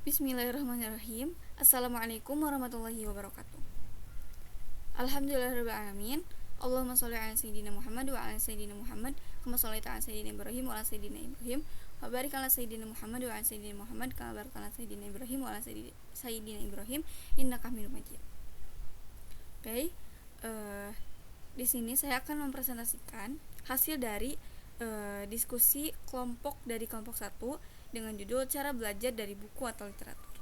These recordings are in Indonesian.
Bismillahirrahmanirrahim. Assalamualaikum warahmatullahi wabarakatuh. Alhamdulillahirrahmanirrahim. Allahumma sholli ala sayyidina Muhammad wa ala sayyidina Muhammad kama shallaita ala sayyidina Ibrahim wa ala sayyidina Ibrahim wa barik ala sayyidina Muhammad wa ala sayyidina Muhammad kama barakta ala sayyidina Ibrahim wa ala sayyidina Ibrahim innaka Hamidum Majid. Oke. Di sini saya akan mempresentasikan hasil dari diskusi kelompok dari kelompok 1 dengan judul cara belajar dari buku atau literatur.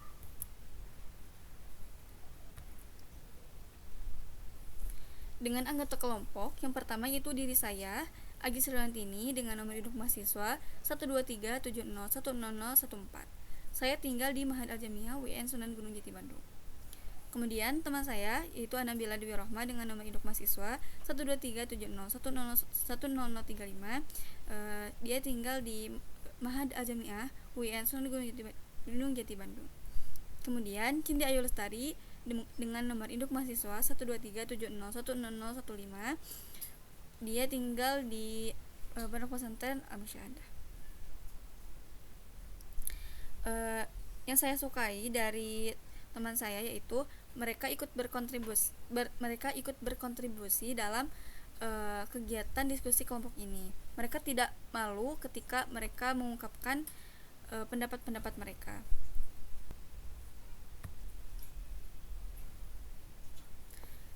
Dengan anggota kelompok, yang pertama yaitu diri saya, Agi Sriwantini, dengan nomor induk mahasiswa 12370100014. Saya tinggal di Mahad Al-Jamiah WN Sunan Gunung Jati Bandung. Kemudian teman saya yaitu Anabila Dewi Rohma dengan nomor induk mahasiswa 12370100035. Dia tinggal di Mahad Al-Jamiah WN Sunan Gunung Jati Bandung. Kemudian Cindi Ayu Lestari dengan nomor induk mahasiswa 12370100015. Dia tinggal di Pondok Pesantren Al-Musyahadah. Yang saya sukai dari teman saya yaitu mereka ikut berkontribusi dalam kegiatan diskusi kelompok ini. Mereka tidak malu ketika mereka mengungkapkan pendapat-pendapat mereka.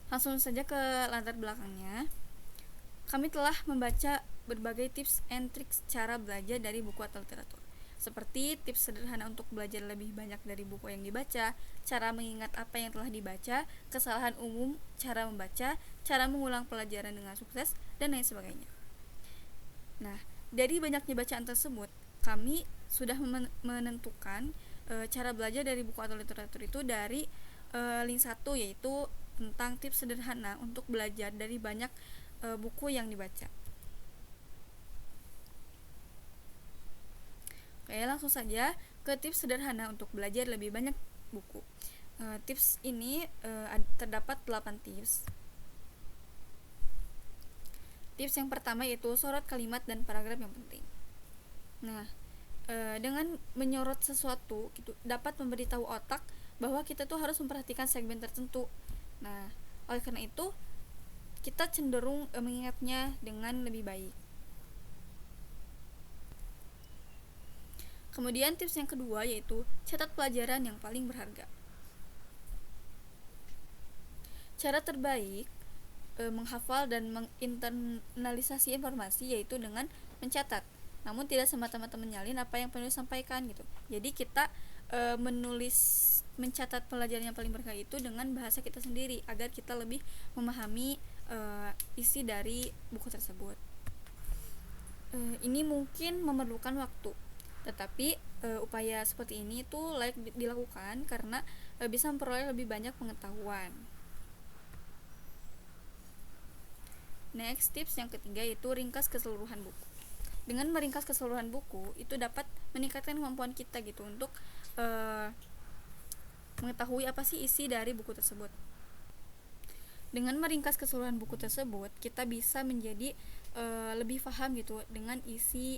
Langsung saja ke latar belakangnya. Kami telah membaca berbagai tips and tricks cara belajar dari buku atau literatur, seperti tips sederhana untuk belajar lebih banyak dari buku yang dibaca, cara mengingat apa yang telah dibaca, kesalahan umum cara membaca, cara mengulang pelajaran dengan sukses, dan lain sebagainya. Nah, dari banyaknya bacaan tersebut, kami sudah menentukan cara belajar dari buku atau literatur itu dari link 1, yaitu tentang tips sederhana untuk belajar dari banyak buku yang dibaca. Oke, langsung saja ke tips sederhana untuk belajar lebih banyak buku. Tips ini terdapat 8 tips. Tips yang pertama yaitu sorot kalimat dan paragraf yang penting. Nah, dengan menyorot sesuatu gitu dapat memberitahu otak bahwa kita tuh harus memperhatikan segmen tertentu. Nah, oleh karena itu kita cenderung mengingatnya dengan lebih baik. Kemudian tips yang kedua yaitu catat pelajaran yang paling berharga. Cara terbaik menghafal dan menginternalisasi informasi yaitu dengan mencatat. Namun tidak semata-mata menyalin apa yang penulis sampaikan gitu. Jadi kita mencatat pelajaran yang paling berharga itu dengan bahasa kita sendiri agar kita lebih memahami isi dari buku tersebut. Ini mungkin memerlukan waktu, tetapi upaya seperti ini itu layak dilakukan karena bisa memperoleh lebih banyak pengetahuan. Next, tips yang ketiga yaitu ringkas keseluruhan buku. Dengan meringkas keseluruhan buku itu dapat meningkatkan kemampuan kita gitu untuk mengetahui apa sih isi dari buku tersebut. Dengan meringkas keseluruhan buku tersebut, kita bisa menjadi lebih paham gitu dengan isi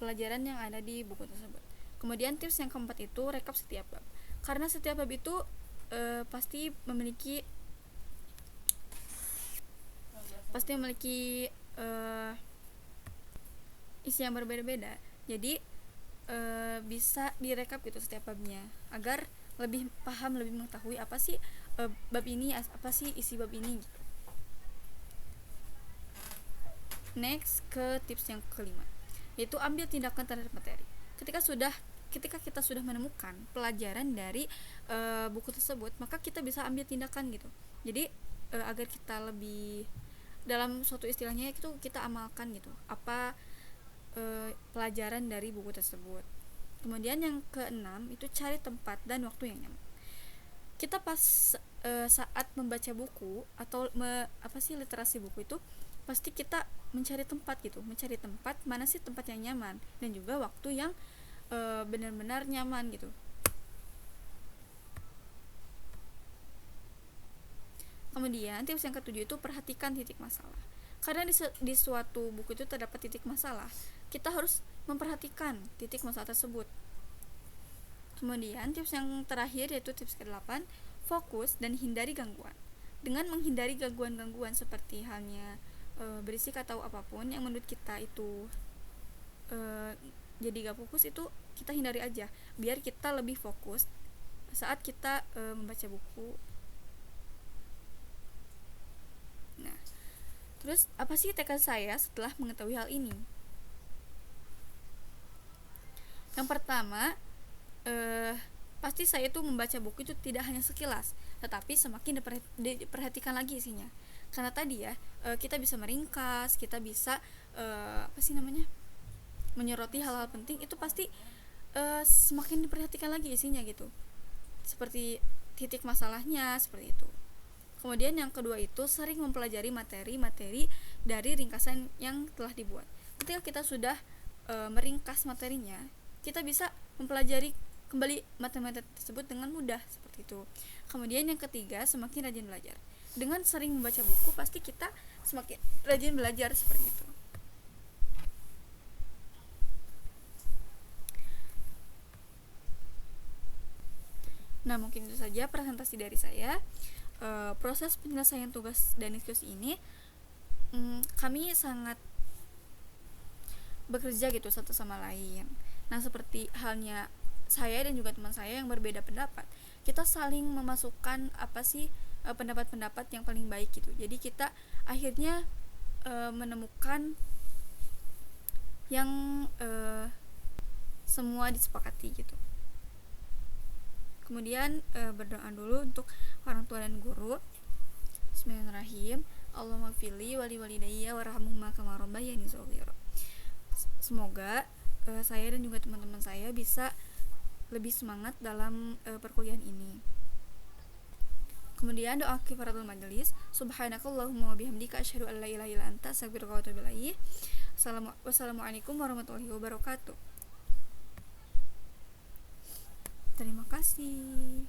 pelajaran yang ada di buku tersebut. Kemudian tips yang keempat itu rekap setiap bab. Karena setiap bab itu pasti memiliki isi yang berbeda-beda. Jadi bisa direkap gitu setiap babnya agar lebih paham, lebih mengetahui apa sih bab ini, apa sih isi bab ini gitu. Next, ke tips yang kelima yaitu ambil tindakan terhadap materi. Ketika kita sudah menemukan pelajaran dari buku tersebut, maka kita bisa ambil tindakan gitu. Jadi agar kita lebih dalam suatu istilahnya itu kita amalkan gitu apa pelajaran dari buku tersebut. Kemudian yang keenam itu cari tempat dan waktu yang nyaman. Kita pas saat membaca buku atau literasi buku itu pasti kita mencari tempat mana sih tempat yang nyaman dan juga waktu yang benar-benar nyaman gitu. Kemudian tips yang ketujuh itu perhatikan titik masalah. Karena di suatu buku itu terdapat titik masalah, kita harus memperhatikan titik masalah tersebut. Kemudian tips yang terakhir yaitu tips ke-8, fokus dan hindari gangguan. Dengan menghindari gangguan-gangguan seperti halnya berisik atau apapun yang menurut kita itu jadi gak fokus, itu kita hindari aja biar kita lebih fokus saat kita membaca buku. Nah, terus apa sih tekad saya setelah mengetahui hal ini? Yang pertama, pasti saya itu membaca buku itu tidak hanya sekilas, tetapi semakin diperhatikan lagi isinya. Karena tadi ya, kita bisa meringkas, kita bisa menyoroti hal-hal penting, itu pasti semakin diperhatikan lagi isinya gitu. Seperti titik masalahnya, seperti itu. Kemudian yang kedua itu sering mempelajari materi-materi dari ringkasan yang telah dibuat. Ketika kita sudah meringkas materinya, kita bisa mempelajari kembali materi-materi tersebut dengan mudah, seperti itu. Kemudian yang ketiga, semakin rajin belajar. Dengan sering membaca buku, pasti kita semakin rajin belajar, seperti itu. Nah, mungkin itu saja presentasi dari saya. Proses penyelesaian tugas dan diskusi ini, kami sangat bekerja gitu satu sama lain. Nah, seperti halnya saya dan juga teman saya yang berbeda pendapat, kita saling memasukkan pendapat-pendapat yang paling baik gitu. Jadi kita akhirnya menemukan yang semua disepakati gitu. Kemudian berdoa dulu untuk orang tua dan guru. Bismillahirrahmanirrahim. Allahumma gfirli wali walidayya warhamhuma kama rabbayani shaghira. Semoga saya dan juga teman-teman saya bisa lebih semangat dalam perkuliahan ini. Kemudian doa kifaratul majelis. Subhanakallahumma wa bihamdika asyhadu an la ilaha illa anta astaghfiruka wa atubu ilaik. Wassalamualaikum warahmatullahi wabarakatuh. Terima kasih.